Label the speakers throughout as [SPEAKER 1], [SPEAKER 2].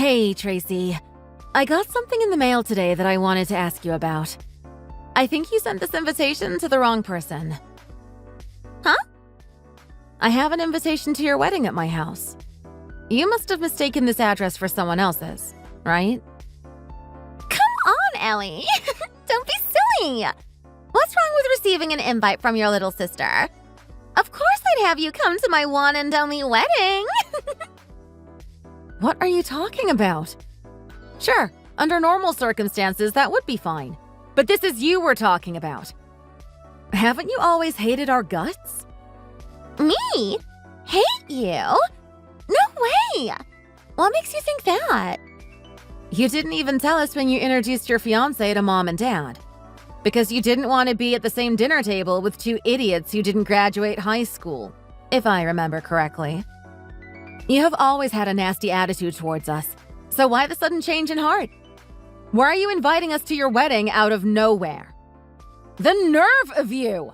[SPEAKER 1] Hey, Tracy. I got something in the mail today that I wanted to ask you about. I think you sent this invitation to the wrong person.
[SPEAKER 2] Huh?
[SPEAKER 1] I have an invitation to your wedding at my house. You must have mistaken this address for someone else's, right?
[SPEAKER 2] Come on, Ellie. Don't be silly. What's wrong with receiving an invite from your little sister? Of course I'd have you come to my one and only wedding.
[SPEAKER 1] What are you talking about? Sure, under normal circumstances, that would be fine. But this is you we're talking about. Haven't you always hated our guts?
[SPEAKER 2] Me? Hate you? No way! What makes you think that?
[SPEAKER 1] You didn't even tell us when you introduced your fiancé to Mom and Dad. Because you didn't want to be at the same dinner table with two idiots who didn't graduate high school, if I remember correctly. You have always had a nasty attitude towards us, so why the sudden change in heart? Why are you inviting us to your wedding out of nowhere? The nerve of you!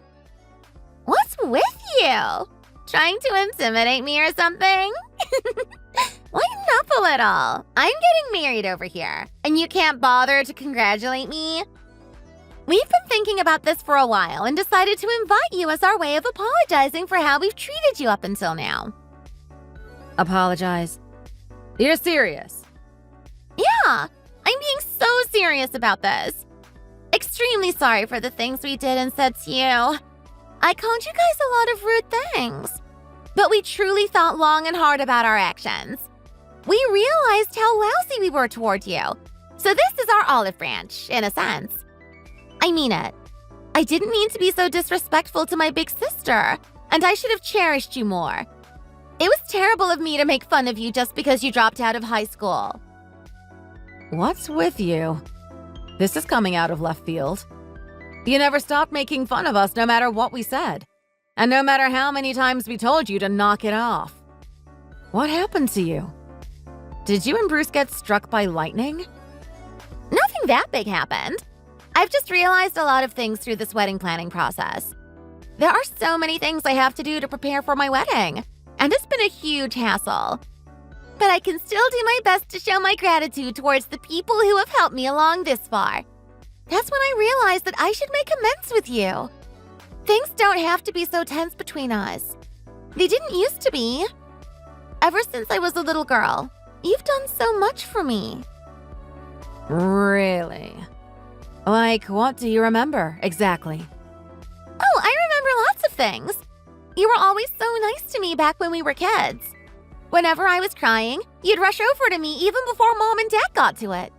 [SPEAKER 2] What's with you? Trying to intimidate me or something? Lighten up a little. I'm getting married over here, and you can't bother to congratulate me? We've been thinking about this for a while and decided to invite you as our way of apologizing for how we've treated you up until now.
[SPEAKER 1] Apologize? You're serious?
[SPEAKER 2] Yeah, I'm being so serious about this. Extremely sorry for the things we did and said to you. I called you guys a lot of rude things, but we truly thought long and hard about our actions. We realized how lousy we were toward you, so this is our olive branch, in a sense. I mean it. I didn't mean to be so disrespectful to my big sister, and I should have cherished you more. It was terrible of me to make fun of you just because you dropped out of high school.
[SPEAKER 1] What's with you? This is coming out of left field. You never stopped making fun of us no matter what we said, and no matter how many times we told you to knock it off. What happened to you? Did you and Bruce get struck by lightning?
[SPEAKER 2] Nothing that big happened. I've just realized a lot of things through this wedding planning process. There are so many things I have to do to prepare for my wedding, and it's been a huge hassle. But I can still do my best to show my gratitude towards the people who have helped me along this far. That's when I realized that I should make amends with you. Things don't have to be so tense between us. They didn't used to be. Ever since I was a little girl, you've done so much for me.
[SPEAKER 1] Really? Like, what do you remember, exactly?
[SPEAKER 2] Oh, I remember lots of things. You were always so nice to me back when we were kids. Whenever I was crying, you'd rush over to me even before Mom and Dad got to it.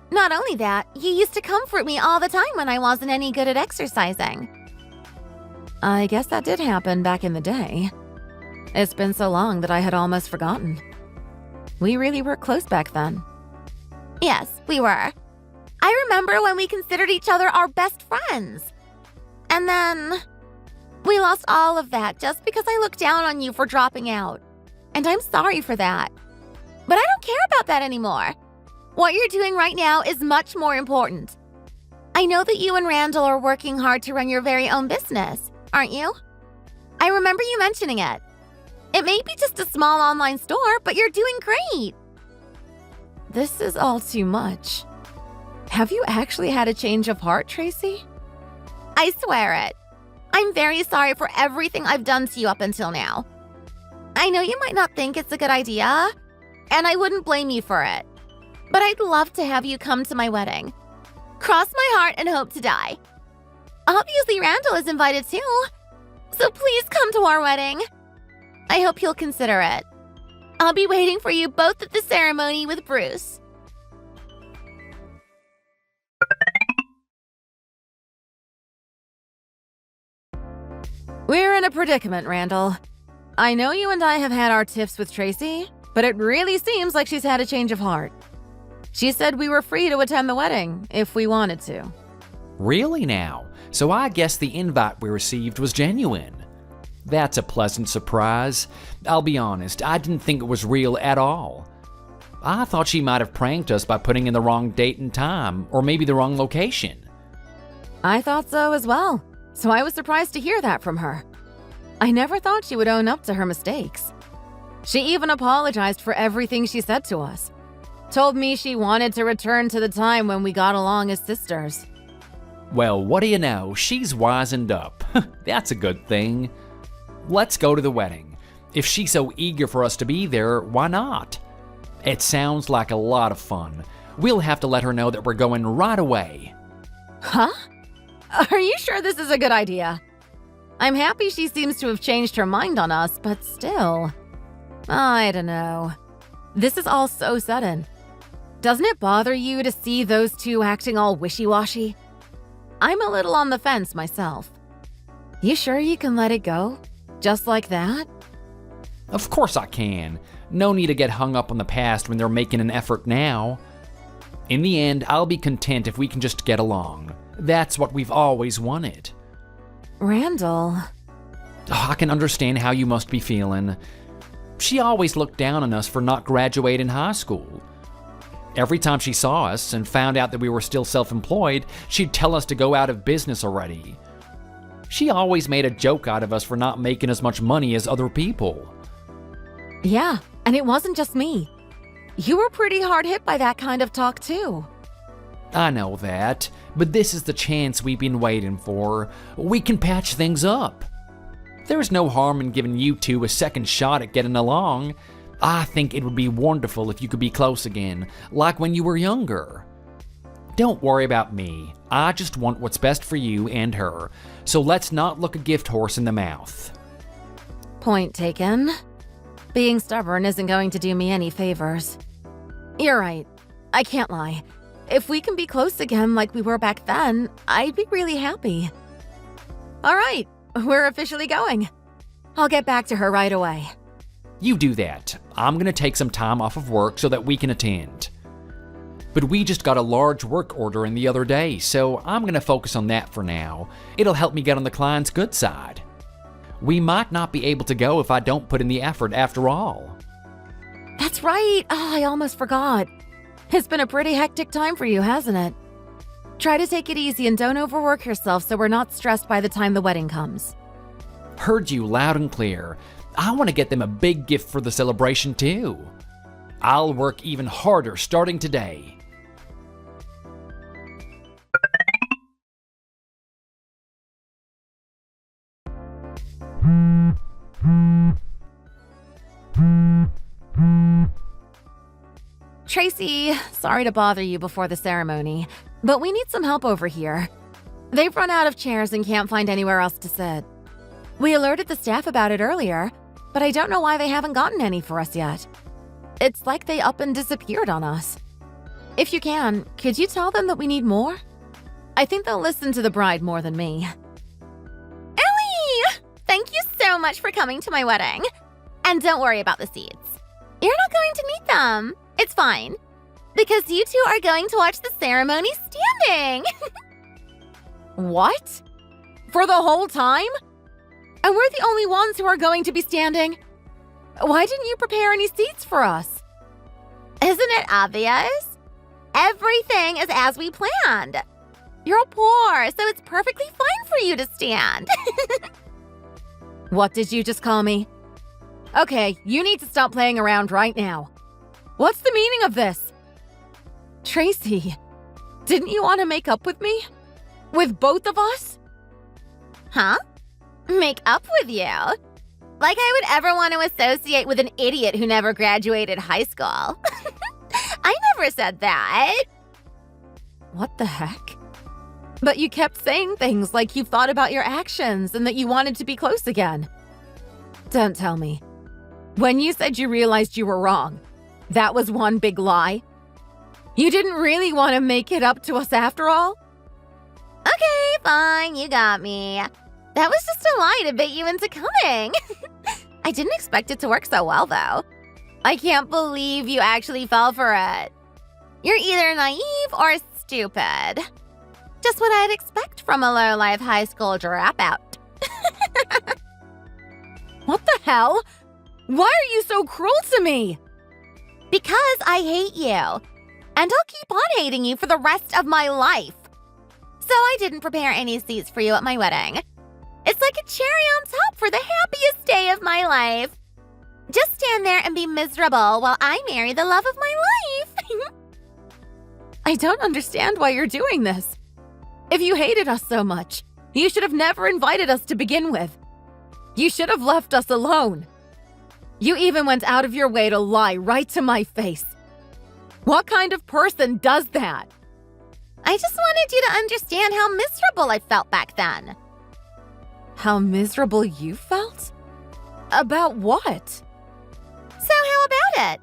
[SPEAKER 2] Not only that, you used to comfort me all the time when I wasn't any good at exercising.
[SPEAKER 1] I guess that did happen back in the day. It's been so long that I had almost forgotten. We really were close back then.
[SPEAKER 2] Yes, we were. I remember when we considered each other our best friends. And then we lost all of that just because I looked down on you for dropping out. And I'm sorry for that. But I don't care about that anymore. What you're doing right now is much more important. I know that you and Randall are working hard to run your very own business, aren't you? I remember you mentioning it. It may be just a small online store, but you're doing great.
[SPEAKER 1] This is all too much. Have you actually had a change of heart, Tracy?
[SPEAKER 2] I swear it. I'm very sorry for everything I've done to you up until now. I know you might not think it's a good idea, and I wouldn't blame you for it. But I'd love to have you come to my wedding. Cross my heart and hope to die. Obviously, Randall is invited too, so please come to our wedding. I hope you'll consider it. I'll be waiting for you both at the ceremony with Bruce.
[SPEAKER 1] We're in a predicament, Randall. I know you and I have had our tiffs with Tracy, but it really seems like she's had a change of heart. She said we were free to attend the wedding if we wanted to.
[SPEAKER 3] Really now? So I guess the invite we received was genuine. That's a pleasant surprise. I'll be honest, I didn't think it was real at all. I thought she might have pranked us by putting in the wrong date and time, or maybe the wrong location.
[SPEAKER 1] I thought so as well, so I was surprised to hear that from her. I never thought she would own up to her mistakes. She even apologized for everything she said to us. Told me she wanted to return to the time when we got along as sisters.
[SPEAKER 3] Well, what do you know? She's wisened up. That's a good thing. Let's go to the wedding. If she's so eager for us to be there, why not? It sounds like a lot of fun. We'll have to let her know that we're going right away.
[SPEAKER 1] Huh? Are you sure this is a good idea? I'm happy she seems to have changed her mind on us, but still. I don't know. This is all so sudden. Doesn't it bother you to see those two acting all wishy-washy? I'm a little on the fence myself. You sure you can let it go? Just like that?
[SPEAKER 3] Of course I can. No need to get hung up on the past when they're making an effort now. In the end, I'll be content if we can just get along. That's what we've always wanted.
[SPEAKER 1] Randall.
[SPEAKER 3] I can understand how you must be feeling. She always looked down on us for not graduating high school. Every time she saw us and found out that we were still self-employed, she'd tell us to go out of business already. She always made a joke out of us for not making as much money as other people.
[SPEAKER 1] Yeah, and it wasn't just me. You were pretty hard hit by that kind of talk too.
[SPEAKER 3] I know that, but this is the chance we've been waiting for. We can patch things up. There's no harm in giving you two a second shot at getting along. I think it would be wonderful if you could be close again, like when you were younger. Don't worry about me. I just want what's best for you and her, so let's not look a gift horse in the mouth.
[SPEAKER 1] Point taken. Being stubborn isn't going to do me any favors. You're right. I can't lie. If we can be close again like we were back then, I'd be really happy. All right, we're officially going. I'll get back to her right away.
[SPEAKER 3] You do that. I'm going to take some time off of work so that we can attend. But we just got a large work order in the other day, so I'm going to focus on that for now. It'll help me get on the client's good side. We might not be able to go if I don't put in the effort after all.
[SPEAKER 1] That's right. Oh, I almost forgot. It's been a pretty hectic time for you, hasn't it? Try to take it easy and don't overwork yourself so we're not stressed by the time the wedding comes.
[SPEAKER 3] Heard you loud and clear. I want to get them a big gift for the celebration too. I'll work even harder starting today.
[SPEAKER 1] Tracy, sorry to bother you before the ceremony, but we need some help over here. They've run out of chairs and can't find anywhere else to sit. We alerted the staff about it earlier, but I don't know why they haven't gotten any for us yet. It's like they up and disappeared on us. If you can, could you tell them that we need more? I think they'll listen to the bride more than me.
[SPEAKER 2] Ellie! Thank you so much for coming to my wedding. And don't worry about the seats. You're not going to need them. It's fine. Because you two are going to watch the ceremony standing.
[SPEAKER 1] What? For the whole time? And we're the only ones who are going to be standing? Why didn't you prepare any seats for us?
[SPEAKER 2] Isn't it obvious? Everything is as we planned. You're poor, so it's perfectly fine for you to stand.
[SPEAKER 1] What did you just call me? Okay, you need to stop playing around right now. What's the meaning of this? Tracy, didn't you want to make up with me? With both of us?
[SPEAKER 2] Huh? Make up with you? Like I would ever want to associate with an idiot who never graduated high school. I never said that.
[SPEAKER 1] What the heck? But you kept saying things like you thought about your actions and that you wanted to be close again. Don't tell me. When you said you realized you were wrong, that was one big lie? You didn't really want to make it up to us after all?
[SPEAKER 2] Okay, fine, you got me. That was just a lie to bait you into coming. I didn't expect it to work so well, though. I can't believe you actually fell for it. You're either naive or stupid. Just what I'd expect from a low-life high school dropout.
[SPEAKER 1] What the hell? Why are you so cruel to me?
[SPEAKER 2] Because I hate you. And I'll keep on hating you for the rest of my life. So I didn't prepare any seats for you at my wedding. It's like a cherry on top for the happiest day of my life. Just stand there and be miserable while I marry the love of my life.
[SPEAKER 1] I don't understand why you're doing this. If you hated us so much, you should have never invited us to begin with. You should have left us alone. You even went out of your way to lie right to my face. What kind of person does that?
[SPEAKER 2] I just wanted you to understand how miserable I felt back then.
[SPEAKER 1] How miserable you felt? About what?
[SPEAKER 2] So how about it?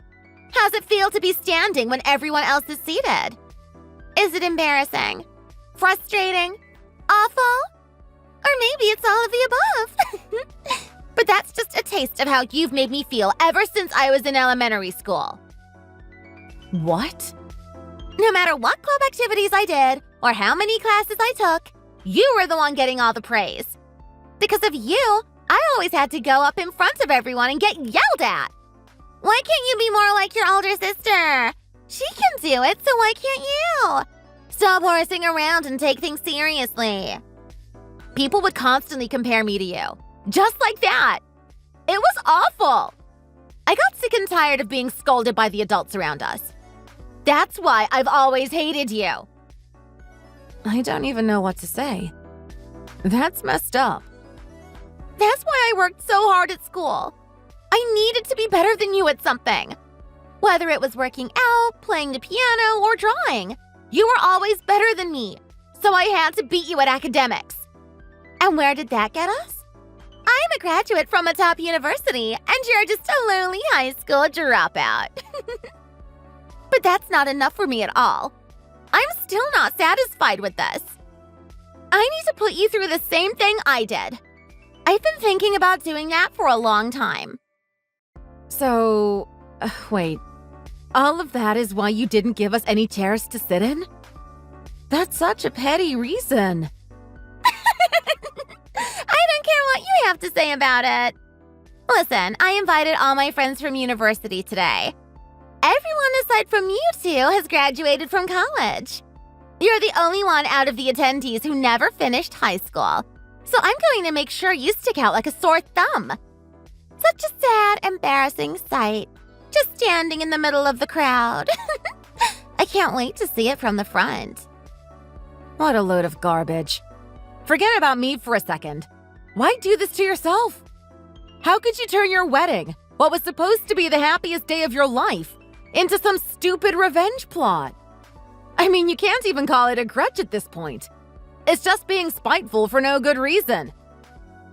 [SPEAKER 2] How's it feel to be standing when everyone else is seated? Is it embarrassing? Frustrating? Awful? Or maybe it's all of the above. But that's just a taste of how you've made me feel ever since I was in elementary school.
[SPEAKER 1] What?
[SPEAKER 2] No matter what club activities I did or how many classes I took, you were the one getting all the praise. Because of you, I always had to go up in front of everyone and get yelled at. Why can't you be more like your older sister? She can do it, so why can't you? Stop horsing around and take things seriously. People would constantly compare me to you. Just like that. It was awful. I got sick and tired of being scolded by the adults around us. That's why I've always hated you.
[SPEAKER 1] I don't even know what to say. That's messed up.
[SPEAKER 2] That's why I worked so hard at school. I needed to be better than you at something. Whether it was working out, playing the piano, or drawing, you were always better than me. So I had to beat you at academics. And where did that get us? I'm a graduate from a top university, and you're just a lonely high school dropout. But that's not enough for me at all. I'm still not satisfied with this. I need to put you through the same thing I did. I've been thinking about doing that for a long time.
[SPEAKER 1] So, wait. All of that is why you didn't give us any chairs to sit in? That's such a petty reason.
[SPEAKER 2] I don't care what you have to say about it. Listen, I invited all my friends from university today. Everyone aside from you two has graduated from college. You're the only one out of the attendees who never finished high school. So I'm going to make sure you stick out like a sore thumb. Such a sad, embarrassing sight. Just standing in the middle of the crowd. I can't wait to see it from the front.
[SPEAKER 1] What a load of garbage. Forget about me for a second. Why do this to yourself? How could you turn your wedding, what was supposed to be the happiest day of your life, into some stupid revenge plot? I mean, you can't even call it a grudge at this point. It's just being spiteful for no good reason.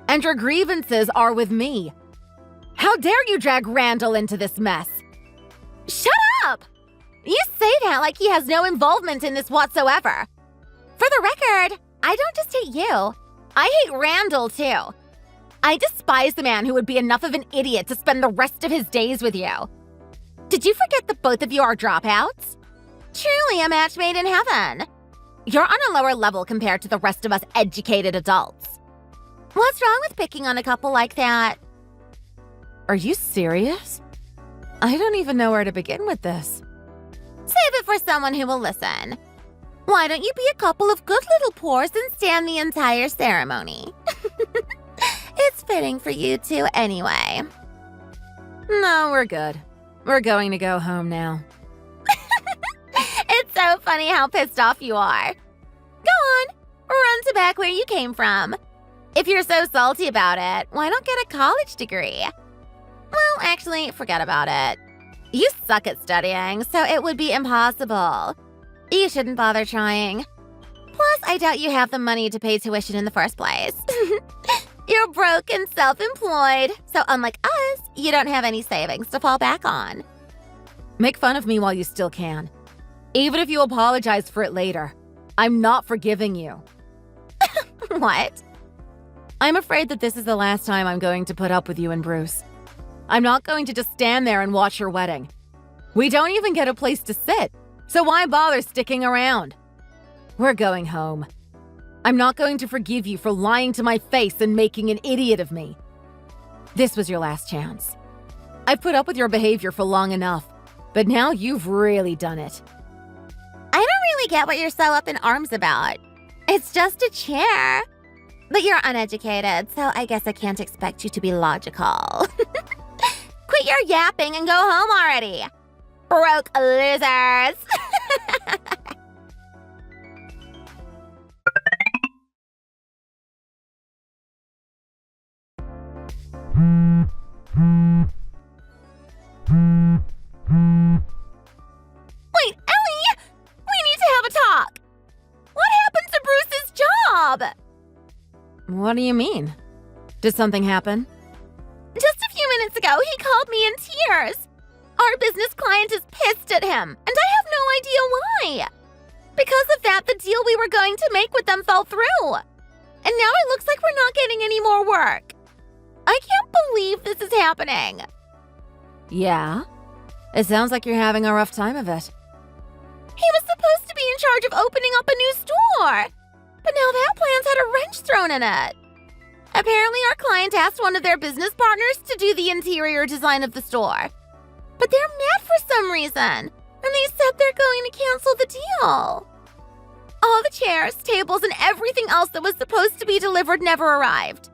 [SPEAKER 1] And your grievances are with me. How dare you drag Randall into this mess?
[SPEAKER 2] Shut up! You say that like he has no involvement in this whatsoever. For the record, I don't just hate you. I hate Randall, too. I despise the man who would be enough of an idiot to spend the rest of his days with you. Did you forget that both of you are dropouts? Truly a match made in heaven. You're on a lower level compared to the rest of us educated adults. What's wrong with picking on a couple like that?
[SPEAKER 1] Are you serious? I don't even know where to begin with this.
[SPEAKER 2] Save it for someone who will listen. Why don't you be a couple of good little pores and stand the entire ceremony? It's fitting for you two anyway.
[SPEAKER 1] No, we're good. We're going to go home now.
[SPEAKER 2] It's so funny how pissed off you are. Go on, run to back where you came from. If you're so salty about it, why not get a college degree? Well, actually, forget about it. You suck at studying, so it would be impossible. You shouldn't bother trying. Plus, I doubt you have the money to pay tuition in the first place. You're broke and self-employed, so unlike us, you don't have any savings to fall back on.
[SPEAKER 1] Make fun of me while you still can. Even if you apologize for it later, I'm not forgiving you.
[SPEAKER 2] What?
[SPEAKER 1] I'm afraid that this is the last time I'm going to put up with you and Bruce. I'm not going to just stand there and watch your wedding. We don't even get a place to sit, so why bother sticking around? We're going home. I'm not going to forgive you for lying to my face and making an idiot of me. This was your last chance. I've put up with your behavior for long enough, but now you've really done it.
[SPEAKER 2] I don't really get what you're so up in arms about. It's just a chair. But you're uneducated, so I guess I can't expect you to be logical. Quit your yapping and go home already. Broke losers! Wait, Ellie! We need to have a talk! What happened to Bruce's job?
[SPEAKER 1] What do you mean? Did something happen?
[SPEAKER 2] Just a few minutes ago, he called me in tears. Our business client is pissed at him, and I have no idea why. Because of that, the deal we were going to make with them fell through. And now it looks like we're not getting any more work. I can't believe this is happening.
[SPEAKER 1] Yeah? It sounds like you're having a rough time of it.
[SPEAKER 2] He was supposed to be in charge of opening up a new store. But now that plan's had a wrench thrown in it. Apparently, our client asked one of their business partners to do the interior design of the store. But they're mad for some reason, and they said they're going to cancel the deal. All the chairs, tables, and everything else that was supposed to be delivered never arrived.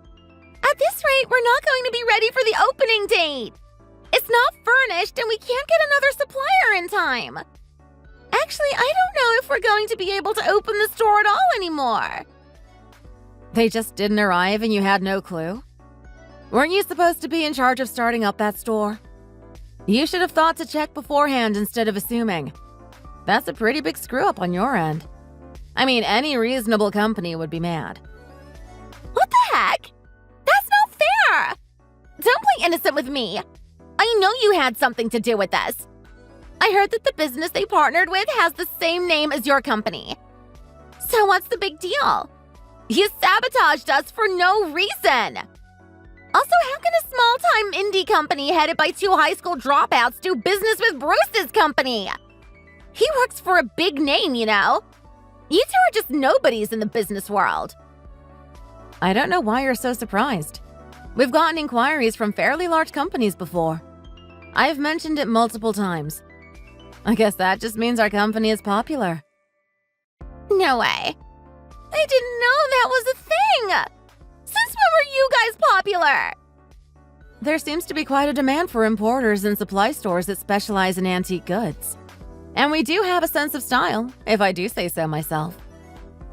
[SPEAKER 2] At this rate, we're not going to be ready for the opening date. It's not furnished, and we can't get another supplier in time. Actually, I don't know if we're going to be able to open the store at all anymore.
[SPEAKER 1] They just didn't arrive and you had no clue? Weren't you supposed to be in charge of starting up that store? You should have thought to check beforehand instead of assuming. That's a pretty big screw-up on your end. I mean, any reasonable company would be mad.
[SPEAKER 2] What the heck? That's not fair! Don't play innocent with me. I know you had something to do with this. I heard that the business they partnered with has the same name as your company. So what's the big deal? You sabotaged us for no reason. Also, how can a small-time indie company headed by two high school dropouts do business with Bruce's company? He works for a big name, you know. You two are just nobodies in the business world.
[SPEAKER 1] I don't know why you're so surprised. We've gotten inquiries from fairly large companies before. I've mentioned it multiple times. I guess that just means our company is popular.
[SPEAKER 2] No way. I didn't know that was a thing. Since when were you guys popular?
[SPEAKER 1] There seems to be quite a demand for importers and supply stores that specialize in antique goods. And we do have a sense of style, if I do say so myself.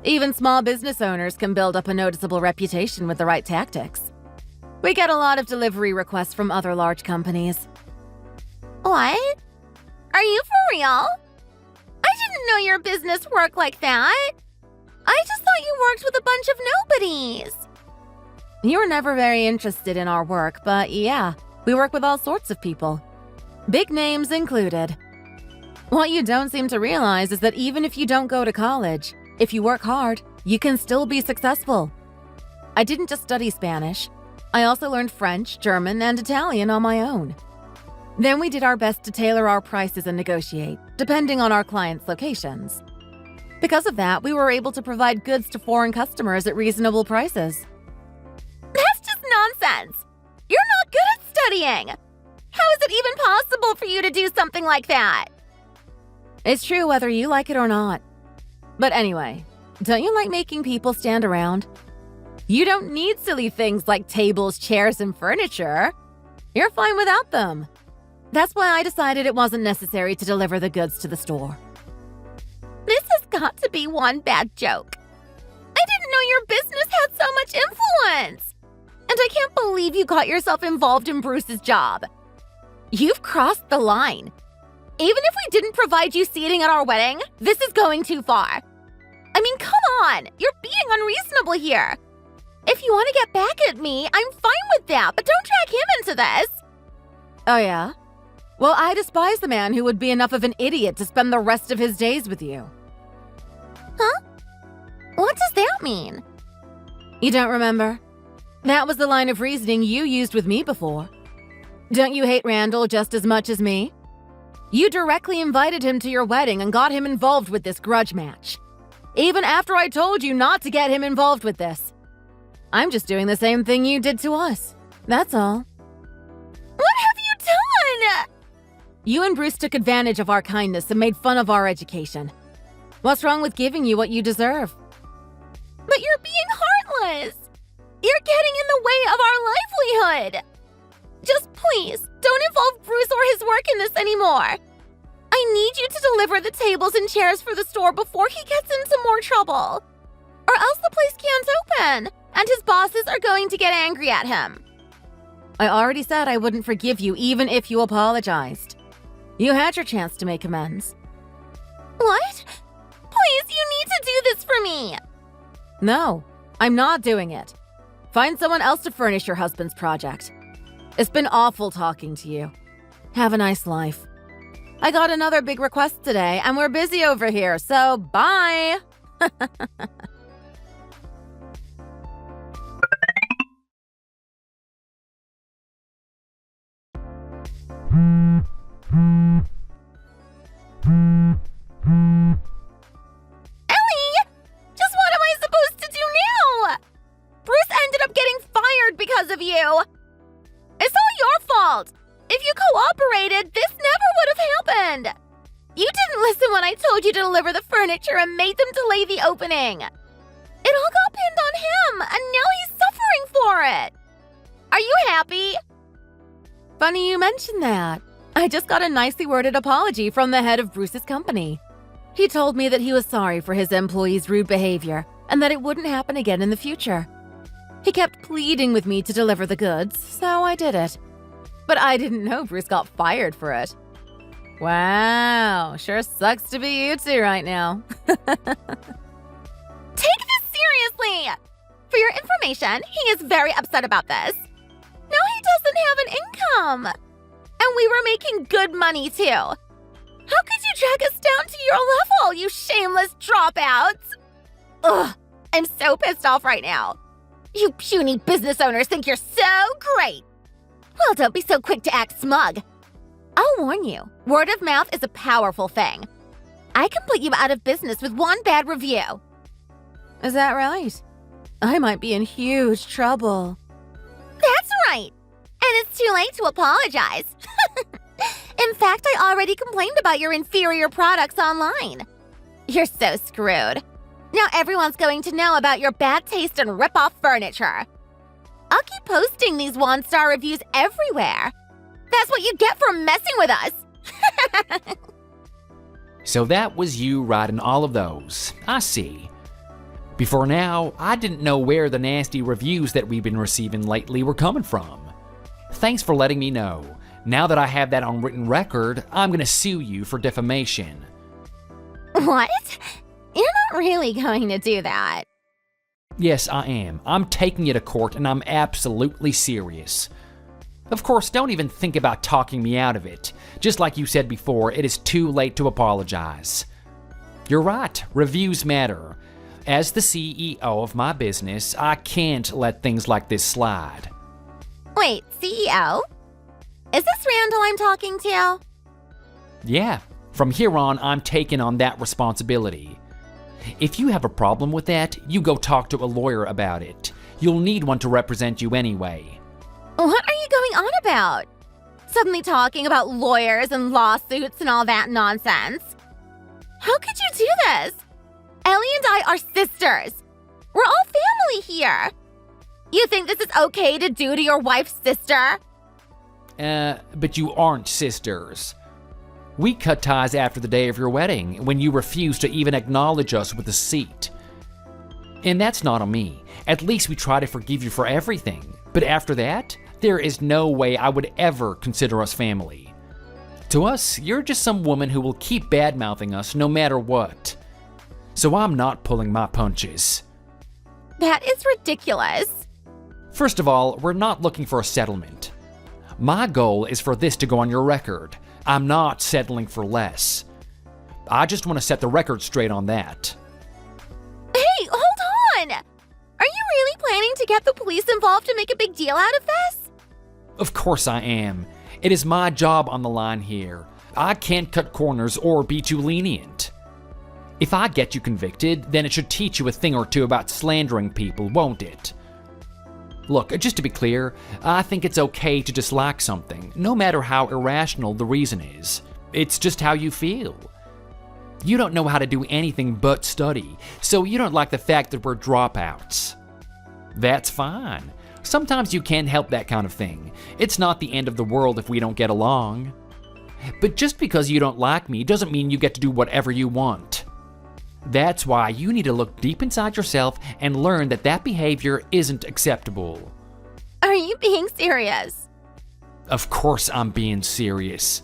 [SPEAKER 1] Even small business owners can build up a noticeable reputation with the right tactics. We get a lot of delivery requests from other large companies.
[SPEAKER 2] What? Are you for real? I didn't know your business worked like that. I just thought you worked with a bunch of nobodies.
[SPEAKER 1] You were never very interested in our work, but yeah, we work with all sorts of people. Big names included. What you don't seem to realize is that even if you don't go to college, if you work hard, you can still be successful. I didn't just study Spanish. I also learned French, German, and Italian on my own. Then we did our best to tailor our prices and negotiate, depending on our clients' locations. Because of that, we were able to provide goods to foreign customers at reasonable prices.
[SPEAKER 2] That's just nonsense. You're not good at studying. How is it even possible for you to do something like that?
[SPEAKER 1] It's true whether you like it or not. But anyway, don't you like making people stand around? You don't need silly things like tables, chairs, and furniture. You're fine without them. That's why I decided it wasn't necessary to deliver the goods to the store.
[SPEAKER 2] This has got to be one bad joke. I didn't know your business had so much influence. And I can't believe you got yourself involved in Bruce's job. You've crossed the line. Even if we didn't provide you seating at our wedding, this is going too far. I mean, come on, you're being unreasonable here. If you want to get back at me, I'm fine with that, but don't drag him into this.
[SPEAKER 1] Oh yeah? Well, I despise the man who would be enough of an idiot to spend the rest of his days with you.
[SPEAKER 2] Huh? What does that mean?
[SPEAKER 1] You don't remember? That was the line of reasoning you used with me before. Don't you hate Randall just as much as me? You directly invited him to your wedding and got him involved with this grudge match. Even after I told you not to get him involved with this. I'm just doing the same thing you did to us. That's all.
[SPEAKER 2] What have you done?
[SPEAKER 1] You and Bruce took advantage of our kindness and made fun of our education. What's wrong with giving you what you deserve?
[SPEAKER 2] But you're being heartless. You're getting in the way of our livelihood. Just please, don't involve Bruce or his work in this anymore. I need you to deliver the tables and chairs for the store before he gets into more trouble. Or else the place can't open, and his bosses are going to get angry at him.
[SPEAKER 1] I already said I wouldn't forgive you even if you apologized. You had your chance to make amends.
[SPEAKER 2] What? Please, you need to do this for me.
[SPEAKER 1] No, I'm not doing it. Find someone else to furnish your husband's project. It's been awful talking to you. Have a nice life. I got another big request today, and we're busy over here, so bye!
[SPEAKER 2] Ellie! Just what am I supposed to do now? Bruce ended up getting fired because of you. It's all your fault. If you cooperated, this never would have happened. You didn't listen when I told you to deliver the furniture and made them delay the opening. It all got pinned on him, and now he's suffering for it. Are you happy?
[SPEAKER 1] Funny you mentioned that. I just got a nicely worded apology from the head of Bruce's company. He told me that he was sorry for his employees' rude behavior and that it wouldn't happen again in the future. He kept pleading with me to deliver the goods, so I did it. But I didn't know Bruce got fired for it. Wow, sure sucks to be you two right now.
[SPEAKER 2] Take this seriously! For your information, he is very upset about this. Now he doesn't have an income. And we were making good money, too. How could you drag us down to your level, you shameless dropouts? Ugh, I'm so pissed off right now. You puny business owners think you're so great. Well, don't be so quick to act smug. I'll warn you, word of mouth is a powerful thing. I can put you out of business with one bad review.
[SPEAKER 1] Is that right? I might be in huge trouble.
[SPEAKER 2] That's right. And it's too late to apologize. In fact, I already complained about your inferior products online. You're so screwed. Now everyone's going to know about your bad taste and rip-off furniture. I'll keep posting these one-star reviews everywhere. That's what you get for messing with us.
[SPEAKER 3] So that was you writing all of those. I see. Before now, I didn't know where the nasty reviews that we've been receiving lately were coming from. Thanks for letting me know. Now that I have that on written record, I'm gonna sue you for defamation.
[SPEAKER 2] What? You're not really going to do that.
[SPEAKER 3] Yes, I am. I'm taking you to court, and I'm absolutely serious. Of course, don't even think about talking me out of it. Just like you said before, it is too late to apologize. You're right, reviews matter. As the CEO of my business, I can't let things like this slide.
[SPEAKER 2] Wait, CEO? Is this Randall I'm talking to?
[SPEAKER 3] Yeah, from here on, I'm taking on that responsibility. If you have a problem with that, you go talk to a lawyer about it. You'll need one to represent you anyway.
[SPEAKER 2] What are you going on about? Suddenly talking about lawyers and lawsuits and all that nonsense. How could you do this? Ellie and I are sisters. We're all family here. You think this is okay to do to your wife's sister?
[SPEAKER 3] But you aren't sisters. We cut ties after the day of your wedding, when you refused to even acknowledge us with a seat. And that's not on me. At least we try to forgive you for everything. But after that, there is no way I would ever consider us family. To us, you're just some woman who will keep bad-mouthing us no matter what. So I'm not pulling my punches.
[SPEAKER 2] That is ridiculous.
[SPEAKER 3] First of all, we're not looking for a settlement. My goal is for this to go on your record. I'm not settling for less. I just want to set the record straight on that.
[SPEAKER 2] Hey, hold on! Are you really planning to get the police involved to make a big deal out of this?
[SPEAKER 3] Of course I am. It is my job on the line here. I can't cut corners or be too lenient. If I get you convicted, then it should teach you a thing or two about slandering people, won't it? Look, just to be clear, I think it's okay to dislike something, no matter how irrational the reason is. It's just how you feel. You don't know how to do anything but study, so you don't like the fact that we're dropouts. That's fine. Sometimes you can't help that kind of thing. It's not the end of the world if we don't get along. But just because you don't like me doesn't mean you get to do whatever you want. That's why you need to look deep inside yourself and learn that that behavior isn't acceptable.
[SPEAKER 2] Are you being serious?
[SPEAKER 3] Of course I'm being serious.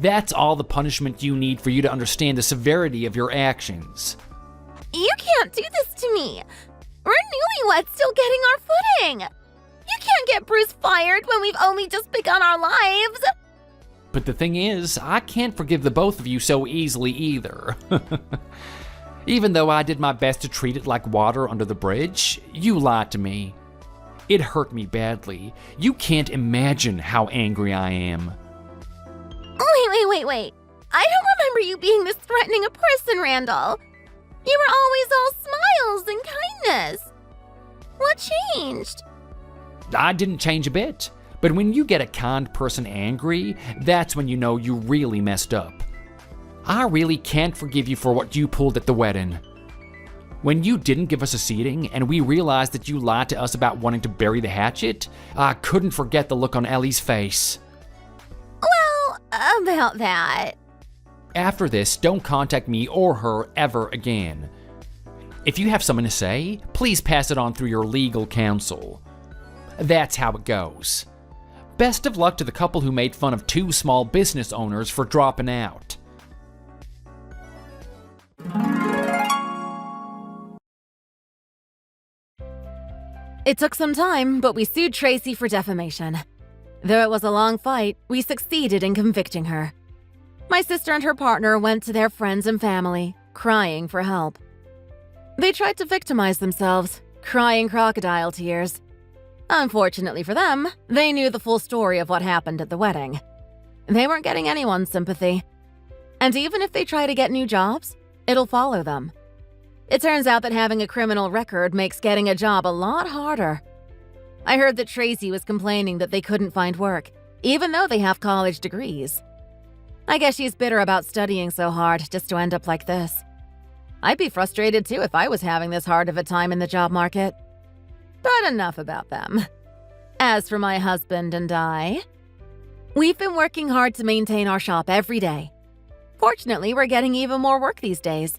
[SPEAKER 3] That's all the punishment you need for you to understand the severity of your actions.
[SPEAKER 2] You can't do this to me. We're newlyweds still getting our footing. You can't get Bruce fired when we've only just begun our lives.
[SPEAKER 3] But the thing is, I can't forgive the both of you so easily either. Even though I did my best to treat it like water under the bridge, you lied to me. It hurt me badly. You can't imagine how angry I am.
[SPEAKER 2] Wait. I don't remember you being this threatening a person, Randall. You were always all smiles and kindness. What changed?
[SPEAKER 3] I didn't change a bit. But when you get a kind person angry, that's when you know you really messed up. I really can't forgive you for what you pulled at the wedding. When you didn't give us a seating and we realized that you lied to us about wanting to bury the hatchet, I couldn't forget the look on Ellie's face.
[SPEAKER 2] Well, about that.
[SPEAKER 3] After this, don't contact me or her ever again. If you have something to say, please pass it on through your legal counsel. That's how it goes. Best of luck to the couple who made fun of two small business owners for dropping out.
[SPEAKER 1] It took some time, but we sued Tracy for defamation. Though it was a long fight, we succeeded in convicting her. My sister and her partner went to their friends and family, crying for help. They tried to victimize themselves, crying crocodile tears. Unfortunately for them, they knew the full story of what happened at the wedding. They weren't getting anyone's sympathy. And even if they try to get new jobs, it'll follow them. It turns out that having a criminal record makes getting a job a lot harder. I heard that Tracy was complaining that they couldn't find work, even though they have college degrees. I guess she's bitter about studying so hard just to end up like this. I'd be frustrated too if I was having this hard of a time in the job market. But enough about them. As for my husband and I, we've been working hard to maintain our shop every day. Fortunately, we're getting even more work these days.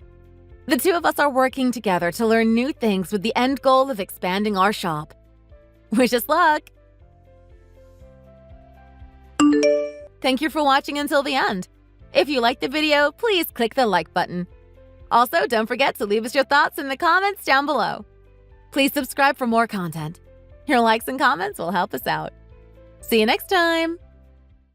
[SPEAKER 1] The two of us are working together to learn new things with the end goal of expanding our shop. Wish us luck! Thank you for watching until the end. If you liked the video, please click the like button. Also, don't forget to leave us your thoughts in the comments down below. Please subscribe for more content. Your likes and comments will help us out. See you next time!